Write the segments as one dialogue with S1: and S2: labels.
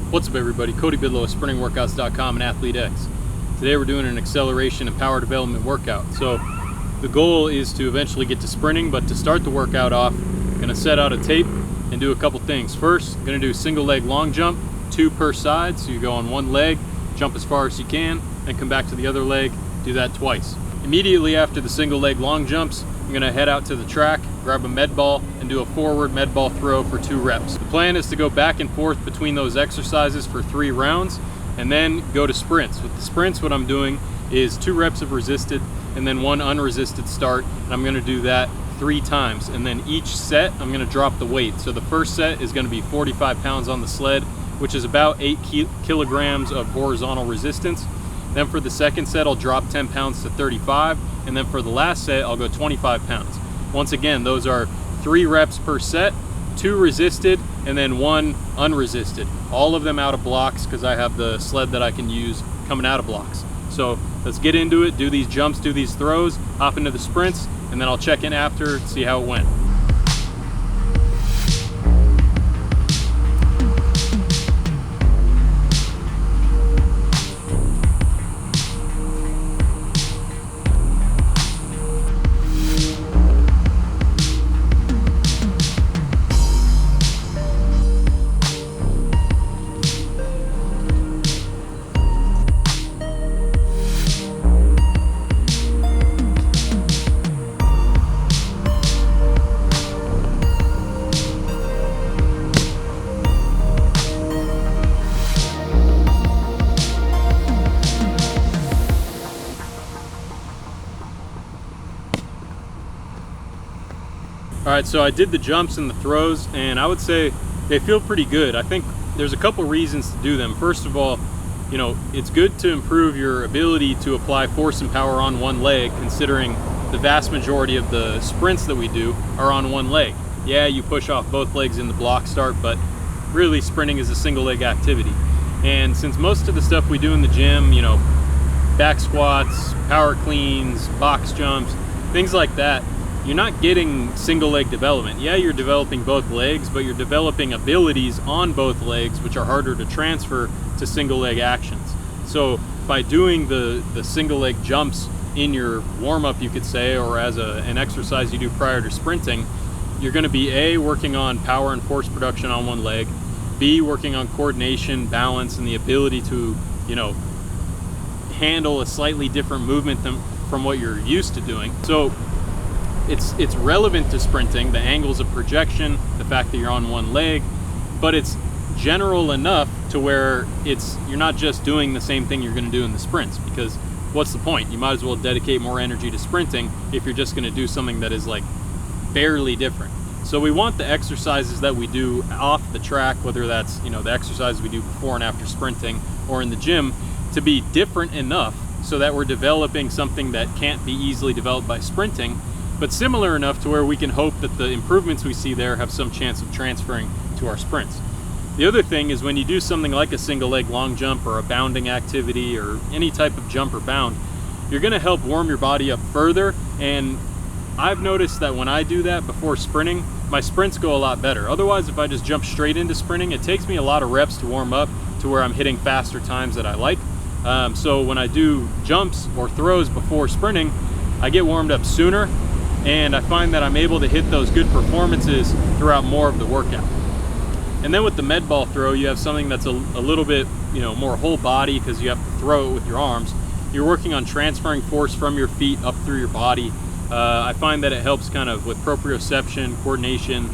S1: What's up everybody, Cody Bidlow of sprintingworkouts.com and ATHLETE.X. Today we're doing an acceleration and power development workout. So the goal is to eventually get to sprinting, but to start the workout off, I'm going to set out a tape and do a couple things. First, I'm going to do single leg long jump, 2 per side, so you go on one leg, jump as far as you can, and come back to the other leg, do that twice. Immediately after the single leg long jumps, I'm going to head out to the track, grab a med ball, and do a forward med ball throw for 2 reps. The plan is to go back and forth between those exercises for 3 rounds, and then go to sprints. With the sprints, what I'm doing is 2 reps of resisted, and then 1 unresisted start, and I'm going to do that 3 times. And then each set, I'm going to drop the weight. So the first set is going to be 45 pounds on the sled, which is about 8 kilograms of horizontal resistance. Then for the second set, I'll drop 10 pounds to 35. And then for the last set, I'll go 25 pounds. Once again, those are 3 reps per set, 2 resisted, and then 1 unresisted. All of them out of blocks because I have the sled that I can use coming out of blocks. So let's get into it, do these jumps, do these throws, hop into the sprints, and then I'll check in after, see how it went. All right, so I did the jumps and the throws, and I would say they feel pretty good. I think there's a couple reasons to do them. First of all, you know, it's good to improve your ability to apply force and power on one leg, considering the vast majority of the sprints that we do are on one leg. Yeah, you push off both legs in the block start, but really sprinting is a single leg activity. And since most of the stuff we do in the gym, you know, back squats, power cleans, box jumps, things like that, you're not getting single leg development. Yeah, you're developing both legs, but you're developing abilities on both legs, which are harder to transfer to single leg actions. So by doing the single leg jumps in your warm-up, you could say, or as an exercise you do prior to sprinting, you're going to be A, working on power and force production on one leg, B, working on coordination, balance, and the ability to, you know, handle a slightly different movement from what you're used to doing. So it's relevant to sprinting, the angles of projection, the fact that you're on one leg, but it's general enough to where you're not just doing the same thing you're going to do in the sprints, because what's the point? You might as well dedicate more energy to sprinting if you're just going to do something that is like barely different. So we want the exercises that we do off the track, whether that's, you know, the exercises we do before and after sprinting or in the gym, to be different enough so that we're developing something that can't be easily developed by sprinting, but similar enough to where we can hope that the improvements we see there have some chance of transferring to our sprints. The other thing is when you do something like a single leg long jump or a bounding activity or any type of jump or bound, you're going to help warm your body up further. And I've noticed that when I do that before sprinting, my sprints go a lot better. Otherwise, if I just jump straight into sprinting, it takes me a lot of reps to warm up to where I'm hitting faster times that I like. So when I do jumps or throws before sprinting, I get warmed up sooner, and I find that I'm able to hit those good performances throughout more of the workout. And then with the med ball throw, you have something that's a little bit, you know, more whole body, because you have to throw it with your arms. You're working on transferring force from your feet up through your body. I find that it helps kind of with proprioception, coordination,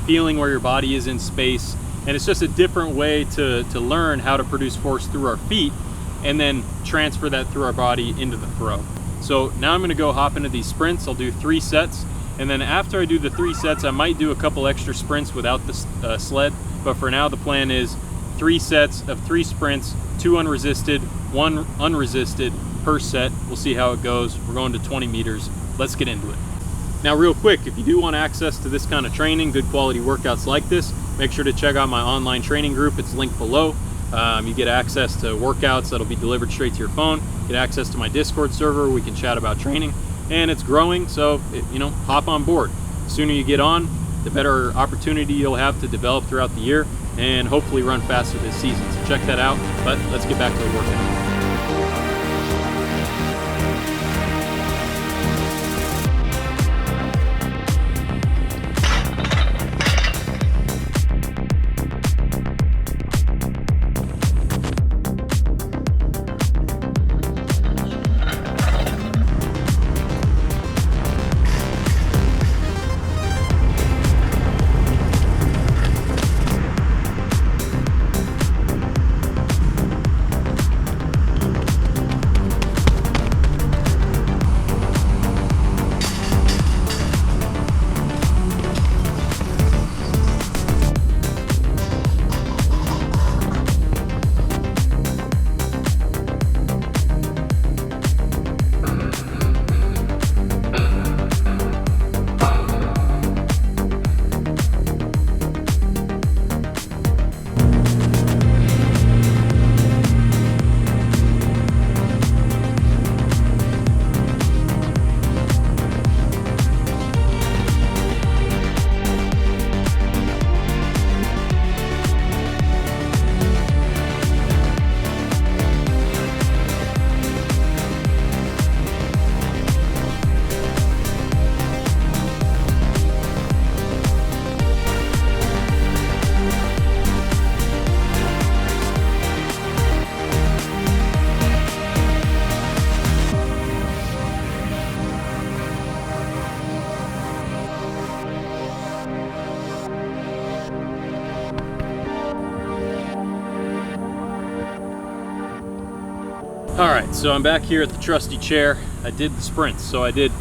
S1: feeling where your body is in space, and it's just a different way to learn how to produce force through our feet and then transfer that through our body into the throw. So now I'm going to go hop into these sprints. I'll do 3 sets, and then after I do the 3 sets, I might do a couple extra sprints without the sled, but for now the plan is 3 sets of 3 sprints, 2 unresisted, 1 unresisted per set. We'll see how it goes. We're going to 20 meters. Let's get into it. Now real quick, if you do want access to this kind of training, good quality workouts like this, make sure to check out my online training group. It's linked below. You get access to workouts that'll be delivered straight to your phone. Get access to my Discord server where we can chat about training, and it's growing, so you know, hop on board. The sooner you get on, the better opportunity you'll have to develop throughout the year. and hopefully run faster this season. So check that out, but let's get back to the workout. Alright, so I'm back here at the trusty chair. I did the sprints. So I did,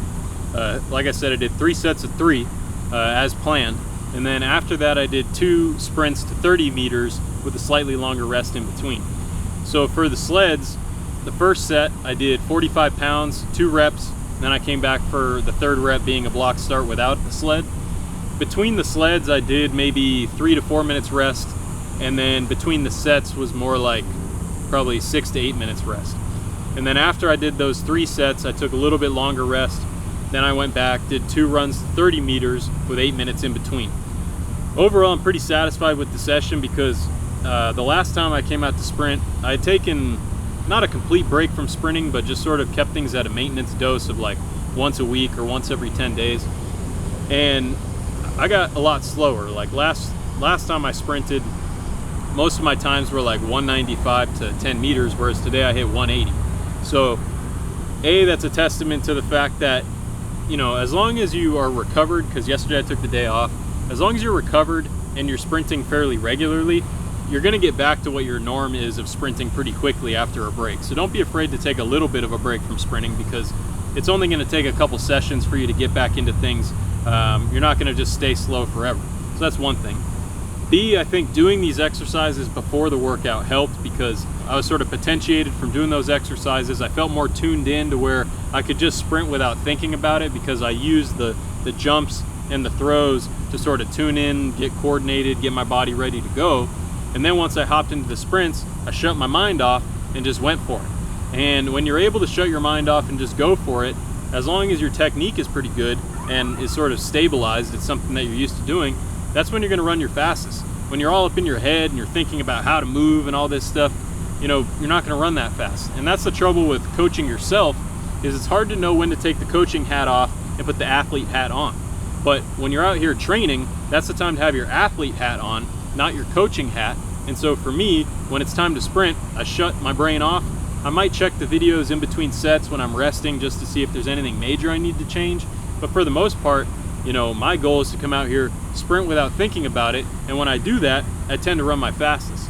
S1: like I said, I did 3 sets of 3 as planned. And then after that I did 2 sprints to 30 meters with a slightly longer rest in between. So for the sleds, the first set I did 45 pounds, 2 reps. Then I came back for the 3rd rep being a block start without the sled. Between the sleds I did maybe 3 to 4 minutes rest. And then between the sets was more like probably 6 to 8 minutes rest. And then after I did those 3 sets, I took a little bit longer rest. Then I went back, did 2 runs to 30 meters with 8 minutes in between. Overall, I'm pretty satisfied with the session because the last time I came out to sprint, I had taken not a complete break from sprinting, but just sort of kept things at a maintenance dose of like once a week or once every 10 days. And I got a lot slower. Like last time I sprinted, most of my times were like 195 to 10 meters, whereas today I hit 180. So, that's a testament to the fact that, you know, as long as you are recovered, because yesterday I took the day off, as long as you're recovered and you're sprinting fairly regularly, you're going to get back to what your norm is of sprinting pretty quickly after a break. So don't be afraid to take a little bit of a break from sprinting, because it's only going to take a couple sessions for you to get back into things. You're not going to just stay slow forever. So that's one thing. B, I think doing these exercises before the workout helped because I was sort of potentiated from doing those exercises. I felt more tuned in to where I could just sprint without thinking about it because I used the jumps and the throws to sort of tune in, get coordinated, get my body ready to go. And then once I hopped into the sprints, I shut my mind off and just went for it. And when you're able to shut your mind off and just go for it, as long as your technique is pretty good and is sort of stabilized, it's something that you're used to doing, that's when you're going to run your fastest. When you're all up in your head and you're thinking about how to move and all this stuff, you know, you're not going to run that fast. And that's the trouble with coaching yourself, is it's hard to know when to take the coaching hat off and put the athlete hat on. But when you're out here training, that's the time to have your athlete hat on, not your coaching hat. And so for me, when it's time to sprint, I shut my brain off. I might check the videos in between sets when I'm resting just to see if there's anything major I need to change. But for the most part, you know, my goal is to come out here, sprint without thinking about it, and when I do that, I tend to run my fastest.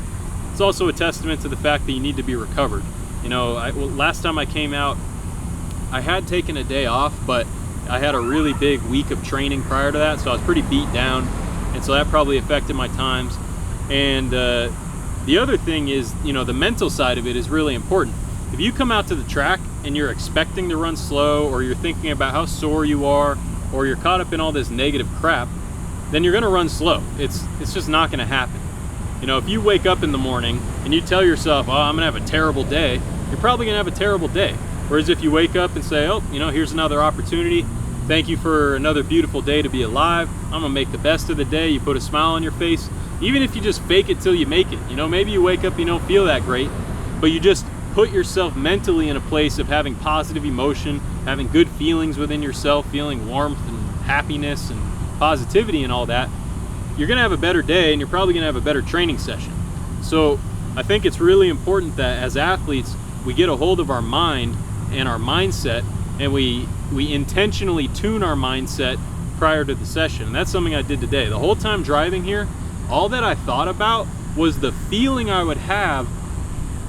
S1: It's also a testament to the fact that you need to be recovered. You know, last time I came out, I had taken a day off, but I had a really big week of training prior to that, so I was pretty beat down, and so that probably affected my times. And the other thing is, you know, the mental side of it is really important. If you come out to the track and you're expecting to run slow, or you're thinking about how sore you are, or you're caught up in all this negative crap, then you're gonna run slow. It's just not gonna happen. You know, if you wake up in the morning and you tell yourself, oh, I'm gonna have a terrible day, you're probably gonna have a terrible day. Whereas if you wake up and say, oh, you know, here's another opportunity, Thank you for another beautiful day to be alive. I'm gonna make the best of the day. You put a smile on your face, even if you just fake it till you make it. You know, maybe you wake up, you don't feel that great, but you just put yourself mentally in a place of having positive emotion, having good feelings within yourself, feeling warmth and happiness and positivity and all that. You're gonna have a better day, and you're probably gonna have a better training session. So I think it's really important that as athletes, we get a hold of our mind and our mindset, and we intentionally tune our mindset prior to the session. And that's something I did today. The whole time driving here, all that I thought about was the feeling I would have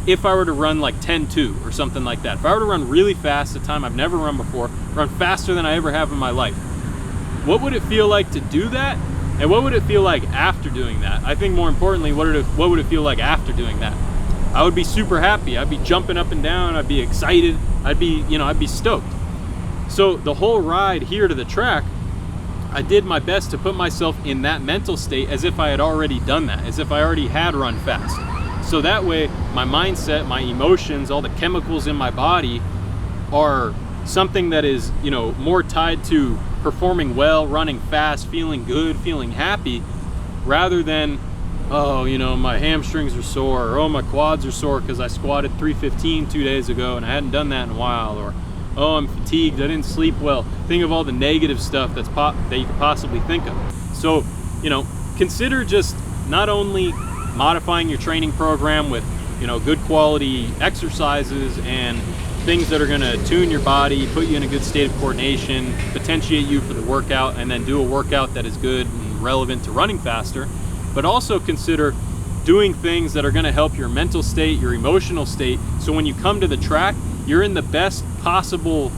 S1: if I were to run like 10-2 or something like that. If I were to run really fast, a time I've never run before, run faster than I ever have in my life, what would it feel like to do that? And what would it feel like after doing that? I think more importantly, what would it feel like after doing that? I would be super happy. I'd be jumping up and down. I'd be excited. I'd be stoked. So the whole ride here to the track, I did my best to put myself in that mental state as if I had already done that, as if I already had run fast. So that way, my mindset, my emotions, all the chemicals in my body are something that is, more tied to performing well, running fast, feeling good, feeling happy, rather than, oh, my hamstrings are sore, or oh, my quads are sore because I squatted 315 2 days ago and I hadn't done that in a while, or oh, I'm fatigued, I didn't sleep well. Think of all the negative stuff that you could possibly think of. So, consider just not only modifying your training program with, good quality exercises and things that are going to tune your body, put you in a good state of coordination, potentiate you for the workout, and then do a workout that is good and relevant to running faster, but also consider doing things that are going to help your mental state, your emotional state, so when you come to the track, you're in the best possible,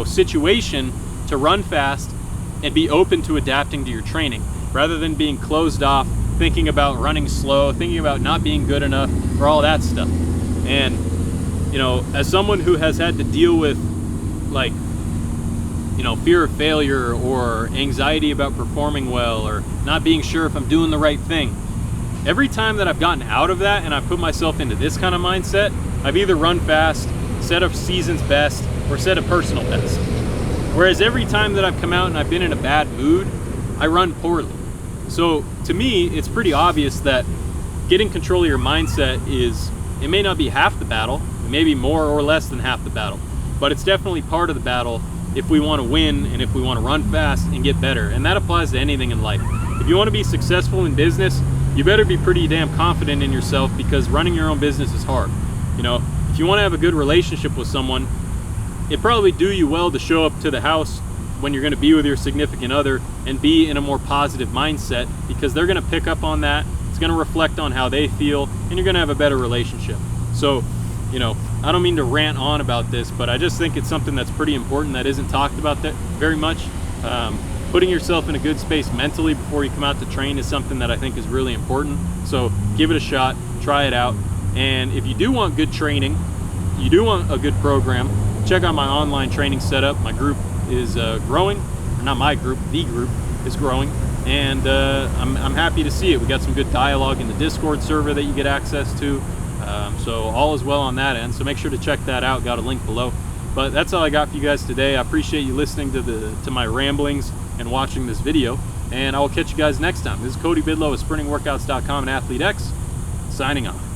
S1: situation to run fast and be open to adapting to your training, rather than being closed off, thinking about running slow, thinking about not being good enough, or all that stuff. And as someone who has had to deal with fear of failure or anxiety about performing well or not being sure if I'm doing the right thing, every time that I've gotten out of that and I've put myself into this kind of mindset, I've either run fast, set a season's best, or set a personal best. Whereas every time that I've come out and I've been in a bad mood, I run poorly. So to me, it's pretty obvious that getting control of your mindset it may not be half the battle, it may be more or less than half the battle, but it's definitely part of the battle if we want to win and if we want to run fast and get better. And that applies to anything in life. If you want to be successful in business, you better be pretty damn confident in yourself, because running your own business is hard. If you want to have a good relationship with someone, it probably do you well to show up to the house when you're going to be with your significant other and be in a more positive mindset, because they're going to pick up on that. It's going to reflect on how they feel, and you're going to have a better relationship. So, I don't mean to rant on about this, but I just think it's something that's pretty important that isn't talked about that very much. Putting yourself in a good space mentally before you come out to train is something that I think is really important. So give it a shot, try it out. And if you do want good training, you do want a good program, check out my online training setup. My group is growing, or not my group, the group is growing, and I'm happy to see it. We got some good dialogue in the Discord server that you get access to, so all is well on that end, so make sure to check that out. Got a link below. But that's all I got for you guys today. I appreciate you listening to my ramblings and watching this video, and I will catch you guys next time. This is Cody Bidlow of SprintingWorkouts.com and ATHLETE.X, signing off.